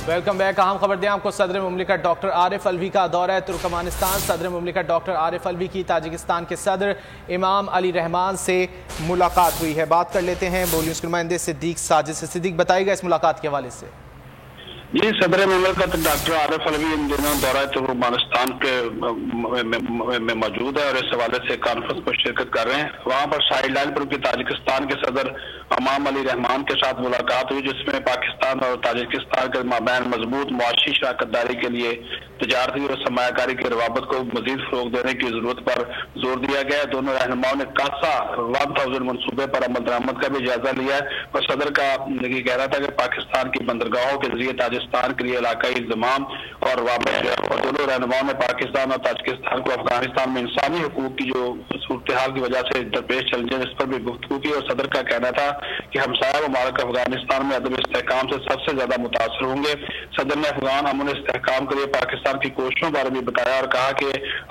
Welcome back. अहम खबर दें आपको, सदर मुमलिकत डॉक्टर आरिफ अलवी का दौरा तुर्कमानिस्तान। सदर मुमलिकत डॉक्टर आरिफ अलवी की ताजिकिस्तान के सदर इमाम अली रहमान से मुलाकात हुई है। बात कर लेते हैं बोल न्यूज़ के नुमाइंदे सिद्दीक साजिद से। सिद्दीक, बताइएगा इस मुलाकात के हवाले से। जी, सदर मुमलिकत डॉक्टर आरिफ अलवी इन दिनों दौरा तुर्कमानिस्तान के में मौजूद है और इस हवाले से कॉन्फ्रेंस में शिरकत कर रहे हैं। वहाँ पर साइड लाइन पर उनकी ताजिकिस्तान के सदर इमाम अली रहमान के साथ मुलाकात हुई, जिसमें पाकिस्तान और ताजिकिस्तान के माबैन मजबूत मुआशी शराकतदारी के लिए तजारती और सरमायाकारी की रवाबत को मजीद फरोग देने की जरूरत पर जोर दिया गया। दोनों रहनुमाओं ने कासा 1000 मनसूबे पर अमल दरामद का भी जायजा लिया है और सदर का ये कहना था कि पाकिस्तान की बंदरगाहों के जरिए ताजिकिस्तान के लिए इलाकाई इंतजाम और दोनों रहनुमाओं ने पाकिस्तान और ताजिकिस्तान को अफगानिस्तान में इंसानी हुकूक की जो सूरत हाल की वजह से दरपेश चैलेंजेस, इस पर भी गुफ्तगू की। और सदर का कहना था कि हमसाया ममालिक अफगानिस्तान में अदम इस्तेहकाम से सबसे ज्यादा मुतासर होंगे। सदर ने अफगान अमन इस्तेहकाम के लिए पाकिस्तान की कोशिशों बारे भी बताया और कहा कि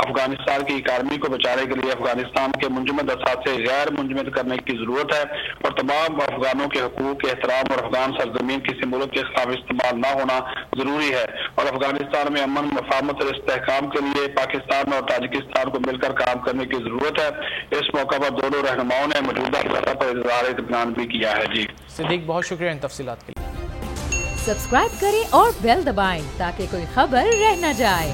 अफगानिस्तान की इकानमी को बचाने के लिए अफगानिस्तान के मुंजमद असासे गैर मुंजमद करने की जरूरत है और तमाम अफगानों के हकूक के एहतराम और अफगान सरजमीन किसी मुल्क के खिलाफ इस्तेमाल न होना जरूरी है। और अफगानिस्तान में अमन, मफाहमत और इस्तेहकाम के लिए पाकिस्तान और ताजिकिस्तान को मिलकर काम करने की जरूरत है। इस मौका पर दोनों रहनुमाओं ने मौजूदा हालात पर इज़हार इत्मीनान भी किया है। जी सिद्दीक, बहुत शुक्रिया इन तफसीलात के लिए। सब्सक्राइब करें और बेल दबाएं ताकि कोई खबर रह न जाए।